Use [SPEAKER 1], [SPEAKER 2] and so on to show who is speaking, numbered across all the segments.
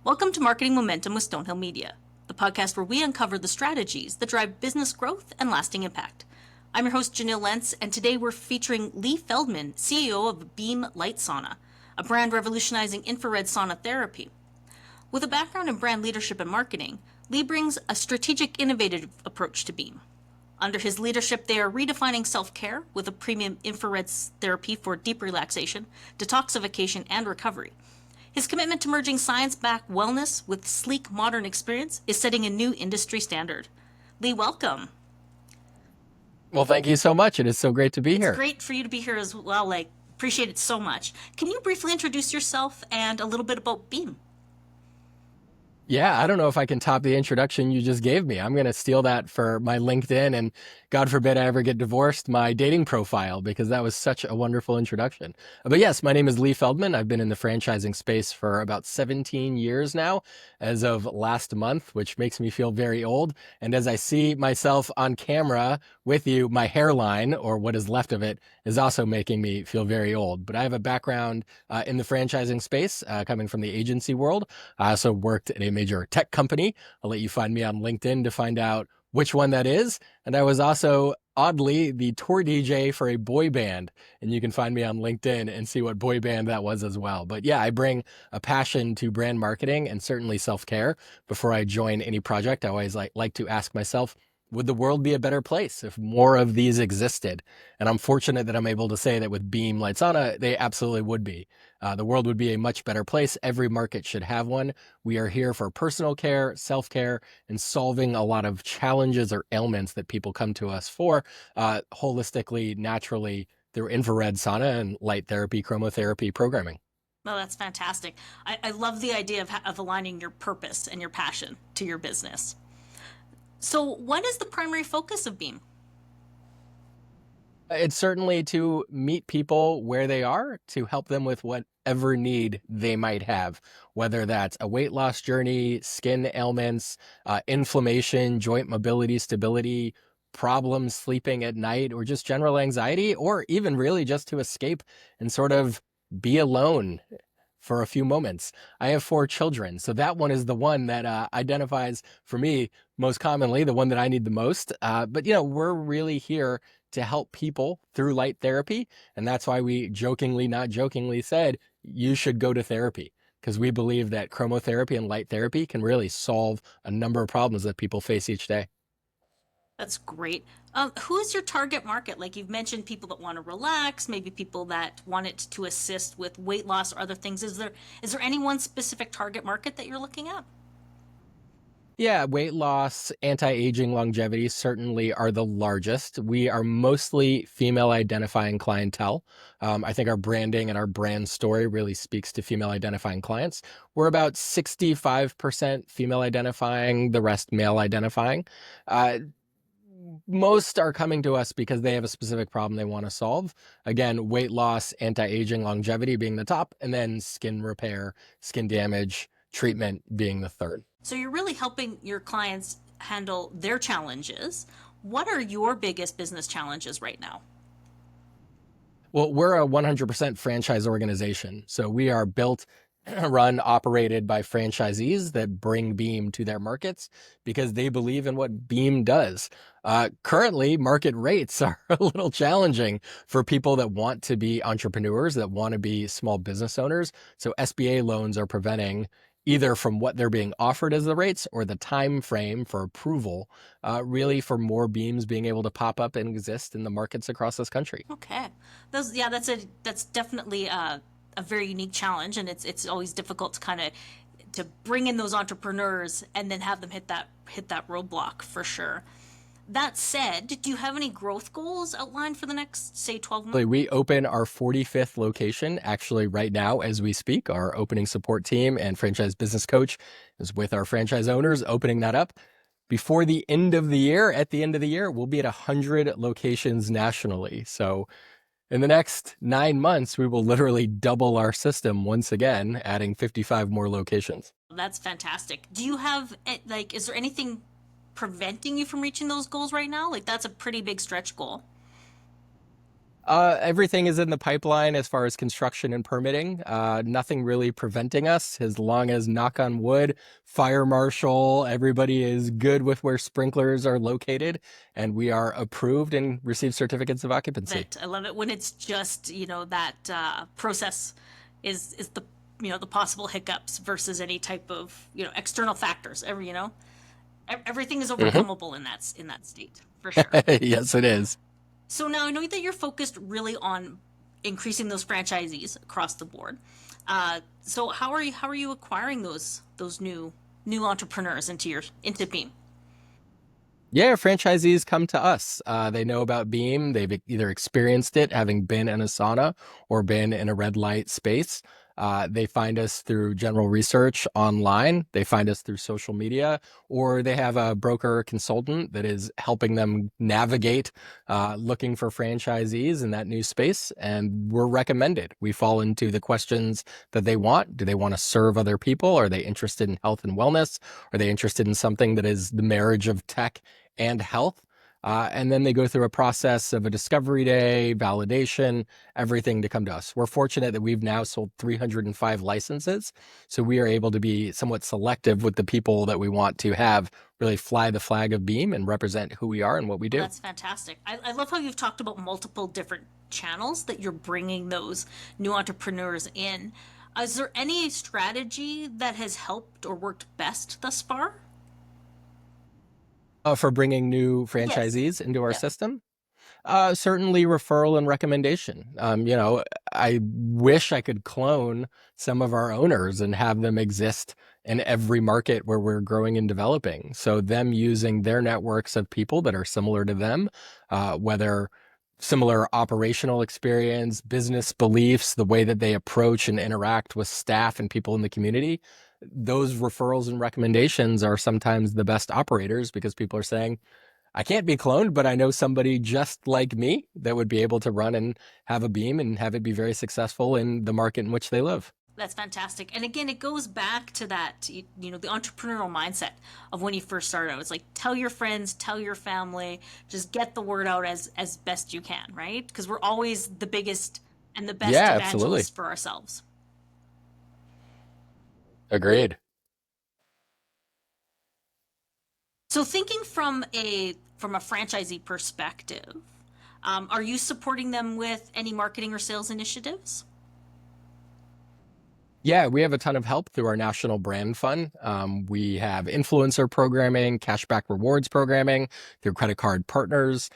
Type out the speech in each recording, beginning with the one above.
[SPEAKER 1] Welcome to Marketing Momentum with Stonehill Media, the podcast where we uncover the strategies that drive business growth and lasting impact. I'm your host, Janeil Lentz, and today we're featuring Leigh Feldman, CEO of Beam Light Sauna, a brand revolutionizing infrared sauna therapy. With a background in brand leadership and marketing, Leigh brings a strategic, innovative approach to Beam. Under his leadership, they are redefining self-care with a premium infrared therapy for deep relaxation, detoxification, and recovery. His commitment to merging science-backed wellness with sleek, modern experience is setting a new industry standard. Leigh, welcome.
[SPEAKER 2] Well, thank you so much. It is so great to be here.
[SPEAKER 1] It's great for you to be here as well. Appreciate it so much. Can you briefly introduce yourself and a little bit about Beam?
[SPEAKER 2] Yeah, I don't know if I can top the introduction you just gave me. I'm going to steal that for my LinkedIn and God forbid I ever get divorced, my dating profile, because that was such a wonderful introduction. But yes, my name is Leigh Feldman. I've been in the franchising space for about 17 years now, as of last month, which makes me feel very old. And as I see myself on camera with you, my hairline, or what is left of it, is also making me feel very old. But I have a background in the franchising space, coming from the agency world. I also worked at a major tech company. I'll let you find me on LinkedIn to find out which one that is. And I was also, oddly, the tour DJ for a boy band. And you can find me on LinkedIn and see what boy band that was as well. But yeah, I bring a passion to brand marketing and certainly self-care. Before I join any project, I always like to ask myself, would the world be a better place if more of these existed? And I'm fortunate that I'm able to say that with Beam Light Sauna, they absolutely would be. The world would be a much better place. Every market should have one. We are here for personal care, self-care, and solving a lot of challenges or ailments that people come to us for holistically, naturally, through infrared sauna and light therapy, chromotherapy programming.
[SPEAKER 1] Well, that's fantastic. I love the idea of aligning your purpose and your passion to your business. So what is the primary focus of Beam?
[SPEAKER 2] It's certainly to meet people where they are, to help them with whatever need they might have, whether that's a weight loss journey, skin ailments, inflammation, joint mobility, stability, problems sleeping at night, or just general anxiety, or even really just to escape and sort of be alone for a few moments. I have 4 children, so that one is the one that identifies for me most commonly, the one that I need the most. But we're really here to help people through light therapy, and that's why we jokingly, not jokingly, said you should go to therapy, because we believe that chromotherapy and light therapy can really solve a number of problems that people face each day.
[SPEAKER 1] That's great. Who is your target market? Like you've mentioned, people that want to relax, maybe people that want it to assist with weight loss or other things. Is there any one specific target market that you're looking at?
[SPEAKER 2] Yeah, weight loss, anti-aging, longevity certainly are the largest. We are mostly female identifying clientele. I think our branding and our brand story really speaks to female identifying clients. We're about 65% female identifying, the rest male identifying. Most are coming to us because they have a specific problem they want to solve. Again, weight loss, anti-aging, longevity being the top, and then skin repair, skin damage, treatment being the third.
[SPEAKER 1] So you're really helping your clients handle their challenges. What are your biggest business challenges right now?
[SPEAKER 2] Well, we're a 100% franchise organization. So we are built, run, operated by franchisees that bring Beam to their markets because they believe in what Beam does. Currently, market rates are a little challenging for people that want to be entrepreneurs, that want to be small business owners. So SBA loans are preventing either from what they're being offered as the rates or the time frame for approval, really for more Beams being able to pop up and exist in the markets across this country.
[SPEAKER 1] Okay, that's definitely a very unique challenge, and it's always difficult to kind of to bring in those entrepreneurs and then have them hit that roadblock for sure. That said, do you have any growth goals outlined for the next, say, 12 months?
[SPEAKER 2] We open our 45th location actually right now as we speak. Our opening support team and franchise business coach is with our franchise owners opening that up. Before the end of the year, at the end of the year, we'll be at 100 locations nationally. So in the next 9 months, we will literally double our system once again, adding 55 more locations.
[SPEAKER 1] That's fantastic. Do you have, is there anything preventing you from reaching those goals right now? Like, that's a pretty big stretch goal.
[SPEAKER 2] Everything is in the pipeline as far as construction and permitting. Nothing really preventing us as long as, knock on wood, fire marshal, everybody is good with where sprinklers are located, and we are approved and receive certificates of occupancy.
[SPEAKER 1] I love it when it's just, that process is the, the possible hiccups versus any type of, external factors. Everything is
[SPEAKER 2] Hmm.
[SPEAKER 1] overcomable in that state for sure.
[SPEAKER 2] Yes, it is.
[SPEAKER 1] So now I know that you're focused really on increasing those franchisees across the board. So how are you acquiring those new entrepreneurs into Beam?
[SPEAKER 2] Yeah, franchisees come to us. They know about Beam. They've either experienced it, having been in a sauna or been in a red light space. They find us through general research online. They find us through social media, or they have a broker or consultant that is helping them navigate looking for franchisees in that new space. And we're recommended. We fall into the questions that they want. Do they want to serve other people? Are they interested in health and wellness? Are they interested in something that is the marriage of tech and health? And then they go through a process of a discovery day, validation, everything to come to us. We're fortunate that we've now sold 305 licenses. So we are able to be somewhat selective with the people that we want to have really fly the flag of Beam and represent who we are and what we
[SPEAKER 1] Well,
[SPEAKER 2] do.
[SPEAKER 1] that's fantastic. I love how you've talked about multiple different channels that you're bringing those new entrepreneurs in. Is there any strategy that has helped or worked best thus far?
[SPEAKER 2] For bringing new
[SPEAKER 1] Yes.
[SPEAKER 2] franchisees into our
[SPEAKER 1] Yeah.
[SPEAKER 2] system. Certainly referral and recommendation. I wish I could clone some of our owners and have them exist in every market where we're growing and developing. So them using their networks of people that are similar to them, whether similar operational experience, business beliefs, the way that they approach and interact with staff and people in the community, those referrals and recommendations are sometimes the best operators because people are saying, I can't be cloned, but I know somebody just like me that would be able to run and have a Beam and have it be very successful in the market in which they live.
[SPEAKER 1] That's fantastic. And again, it goes back to that, the entrepreneurial mindset of when you first started out. It's like tell your friends, tell your family, just get the word out as best you can, right? Because we're always the biggest and the best
[SPEAKER 2] Yeah, absolutely.
[SPEAKER 1] evangelists for ourselves.
[SPEAKER 2] Agreed.
[SPEAKER 1] So thinking from a franchisee perspective, are you supporting them with any marketing or sales initiatives?
[SPEAKER 2] Yeah, we have a ton of help through our national brand fund. We have influencer programming, cashback rewards programming through credit card partners.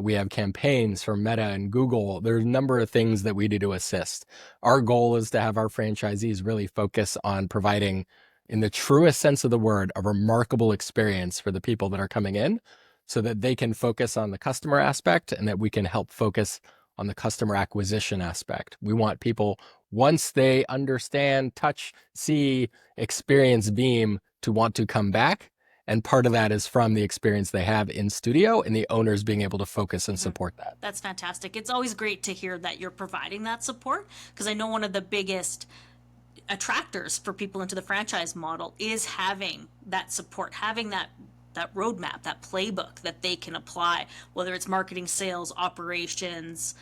[SPEAKER 2] We have campaigns for Meta and Google. There's a number of things that we do to assist. Our goal is to have our franchisees really focus on providing, in the truest sense of the word, a remarkable experience for the people that are coming in so that they can focus on the customer aspect and that we can help focus on the customer acquisition aspect. We want people, once they understand, touch, see, experience Beam, to want to come back. And part of that is from the experience they have in studio and the owners being able to focus and support that.
[SPEAKER 1] That's fantastic. It's always great to hear that you're providing that support because I know one of the biggest attractors for people into the franchise model is having that support, having that roadmap, that playbook that they can apply, whether it's marketing, sales, operations,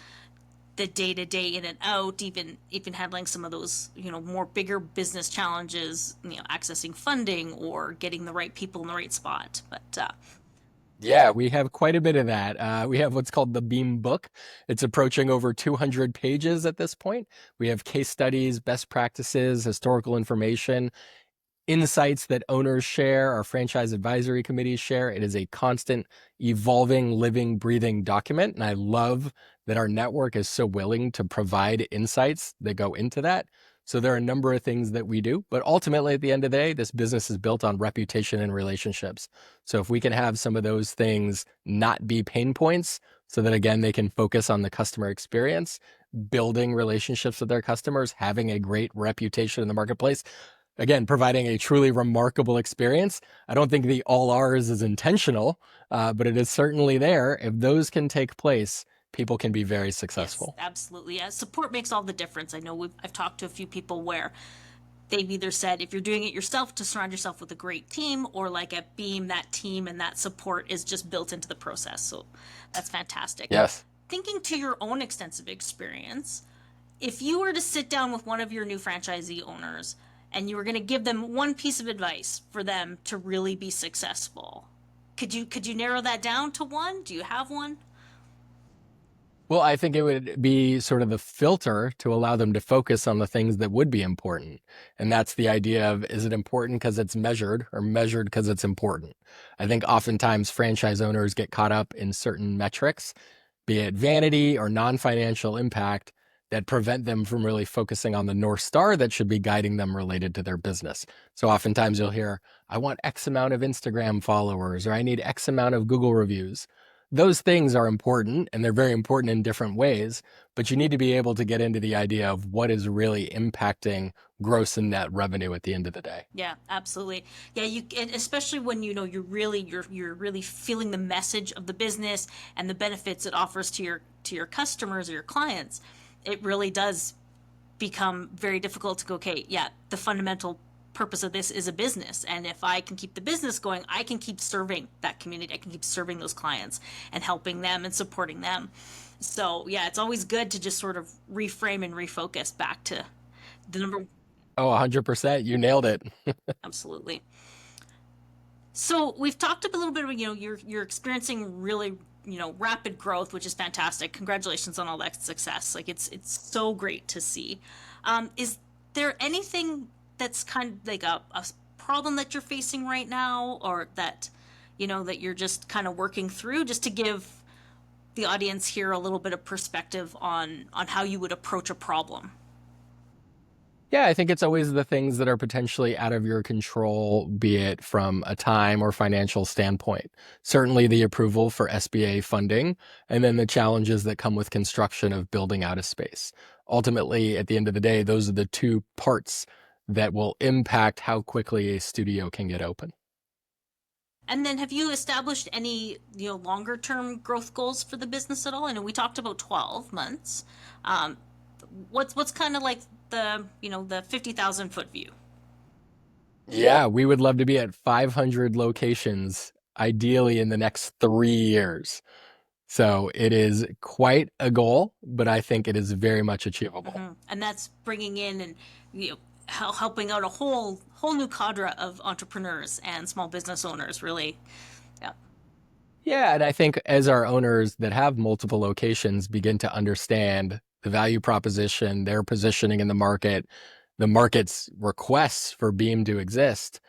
[SPEAKER 1] the day to day in and out, even handling some of those more bigger business challenges, accessing funding or getting the right people in the right spot. But
[SPEAKER 2] Yeah, we have quite a bit of that. We have what's called the Beam book. It's approaching over 200 pages at this point. We have case studies, best practices, historical information, insights that owners share, our franchise advisory committees share. It is a constant evolving, living, breathing document. And I love that our network is so willing to provide insights that go into that. So there are a number of things that we do, but ultimately at the end of the day, this business is built on reputation and relationships. So if we can have some of those things not be pain points so that again, they can focus on the customer experience, building relationships with their customers, having a great reputation in the marketplace, again, providing a truly remarkable experience. I don't think the all R's is intentional, but it is certainly there. If those can take place, people can be very
[SPEAKER 1] yes,
[SPEAKER 2] successful.
[SPEAKER 1] absolutely. Yeah, support makes all the difference. I know I've talked to a few people where they've either said if you're doing it yourself to surround yourself with a great team, or like at Beam, that team and that support is just built into the process. So that's fantastic.
[SPEAKER 2] Yes.
[SPEAKER 1] thinking to your own extensive experience, if you were to sit down with one of your new franchisee owners and you were going to give them one piece of advice for them to really be successful, could you narrow that down to one? Do you have one?
[SPEAKER 2] Well, I think it would be sort of the filter to allow them to focus on the things that would be important. And that's the idea of, is it important because it's measured or measured because it's important? I think oftentimes franchise owners get caught up in certain metrics, be it vanity or non-financial impact, that prevent them from really focusing on the North Star that should be guiding them related to their business. So oftentimes you'll hear, I want X amount of Instagram followers, or I need X amount of Google reviews. Those things are important, and they're very important in different ways, but you need to be able to get into the idea of what is really impacting gross and net revenue at the end of the day.
[SPEAKER 1] Yeah, absolutely. Yeah, and especially when you're really feeling the message of the business and the benefits it offers to your customers or your clients. It really does become very difficult to go, okay, yeah, the fundamental purpose of this is a business. And if I can keep the business going, I can keep serving that community. I can keep serving those clients and helping them and supporting them. So yeah, it's always good to just sort of reframe and refocus back to the number.
[SPEAKER 2] Oh, 100%. You nailed it.
[SPEAKER 1] Absolutely. So we've talked a little bit about, you're experiencing really, rapid growth, which is fantastic. Congratulations on all that success. Like it's so great to see. Is there anything that's kind of like a problem that you're facing right now, or that, that you're just kind of working through, just to give the audience here a little bit of perspective on how you would approach a problem?
[SPEAKER 2] Yeah, I think it's always the things that are potentially out of your control, be it from a time or financial standpoint. Certainly the approval for SBA funding, and then the challenges that come with construction of building out a space. Ultimately, at the end of the day, those are the two parts that will impact how quickly a studio can get open.
[SPEAKER 1] And then have you established any, longer term growth goals for the business at all? I know we talked about 12 months. Um, what's kind of like the 50,000 foot view?
[SPEAKER 2] Yeah, we would love to be at 500 locations, ideally in the next 3 years. So it is quite a goal, but I think it is very much achievable.
[SPEAKER 1] And that's bringing in and helping out a whole new cadre of entrepreneurs and small business owners, really. Yeah.
[SPEAKER 2] Yeah, and I think as our owners that have multiple locations begin to understand the value proposition, their positioning in the market's requests for Beam to exist,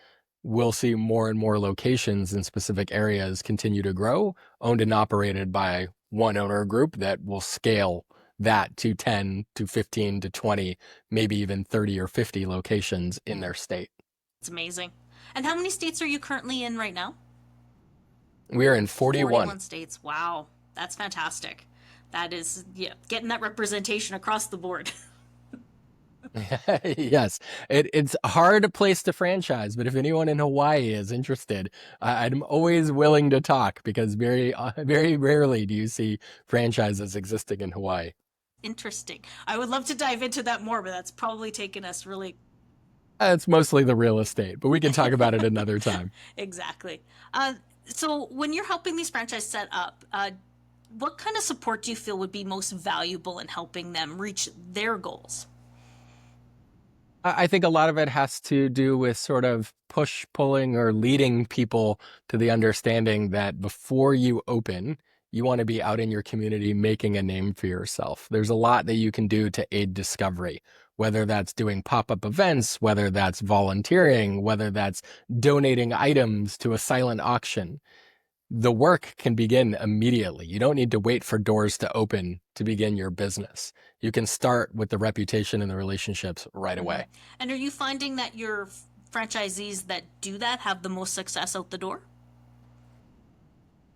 [SPEAKER 2] we'll see more and more locations in specific areas continue to grow, owned and operated by one owner group that will scale that to 10 to 15 to 20, maybe even 30 or 50 locations in their state.
[SPEAKER 1] It's amazing. And how many states are you currently in right now?
[SPEAKER 2] We are in 41.
[SPEAKER 1] 41 states. Wow. That's fantastic. That is, yeah, getting that representation across the board.
[SPEAKER 2] Yes, it's a hard place to franchise, but if anyone in Hawaii is interested, I'm always willing to talk, because very rarely do you see franchises existing in Hawaii.
[SPEAKER 1] Interesting. I would love to dive into that more, but that's probably taken us really.
[SPEAKER 2] It's mostly the real estate, but we can talk about it another time.
[SPEAKER 1] Exactly. So when you're helping these franchises set up, what kind of support do you feel would be most valuable in helping them reach their goals?
[SPEAKER 2] I think a lot of it has to do with sort of push-pulling or leading people to the understanding that before you open, you want to be out in your community making a name for yourself. There's a lot that you can do to aid discovery, whether that's doing pop-up events, whether that's volunteering, whether that's donating items to a silent auction. The work can begin immediately. You don't need to wait for doors to open to begin your business. You can start with the reputation and the relationships right away.
[SPEAKER 1] And are you finding that your franchisees that do that have the most success out the door?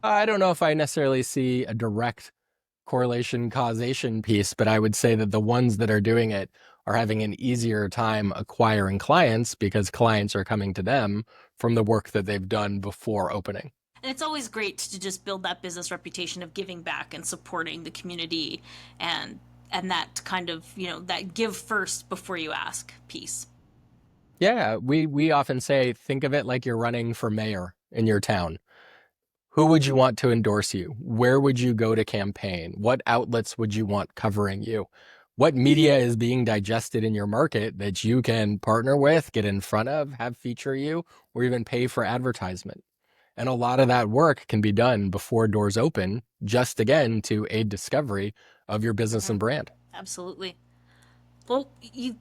[SPEAKER 2] I don't know if I necessarily see a direct correlation causation piece, but I would say that the ones that are doing it are having an easier time acquiring clients because clients are coming to them from the work that they've done before opening.
[SPEAKER 1] And it's always great to just build that business reputation of giving back and supporting the community, and that kind of, that give first before you ask piece.
[SPEAKER 2] Yeah, we often say, think of it like you're running for mayor in your town. Who would you want to endorse you? Where would you go to campaign? What outlets would you want covering you? What media is being digested in your market that you can partner with, get in front of, have feature you, or even pay for advertisement? And a lot of that work can be done before doors open, just again to aid discovery of your business and brand.
[SPEAKER 1] Absolutely. Well, you've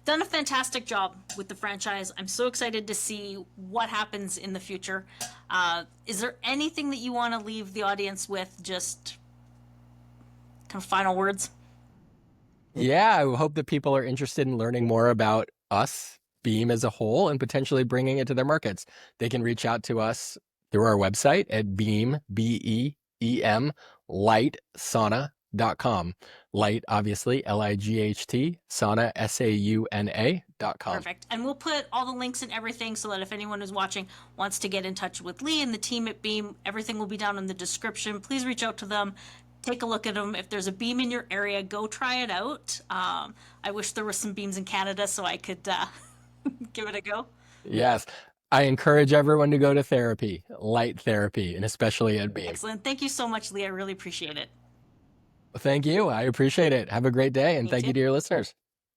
[SPEAKER 1] done a fantastic job with the franchise. I'm so excited to see what happens in the future. Is there anything that you want to leave the audience with, just kind of final words?
[SPEAKER 2] Yeah, I hope that people are interested in learning more about us, Beam as a whole, and potentially bringing it to their markets. They can reach out to us through our website at Beam, BEEM, lightsauna.com. Light, obviously, LIGHT, sauna, SAUNA.com.
[SPEAKER 1] Perfect. And we'll put all the links and everything so that if anyone who's watching wants to get in touch with Leigh and the team at Beam, everything will be down in the description. Please reach out to them. Take a look at them. If there's a Beam in your area, go try it out. I wish there were some Beams in Canada so I could give it a go.
[SPEAKER 2] Yes. I encourage everyone to go to therapy, light therapy, and especially at Beam.
[SPEAKER 1] Excellent. Thank you so much, Leigh. I really appreciate it.
[SPEAKER 2] Thank you. I appreciate it. Have a great day, and thank you to your listeners.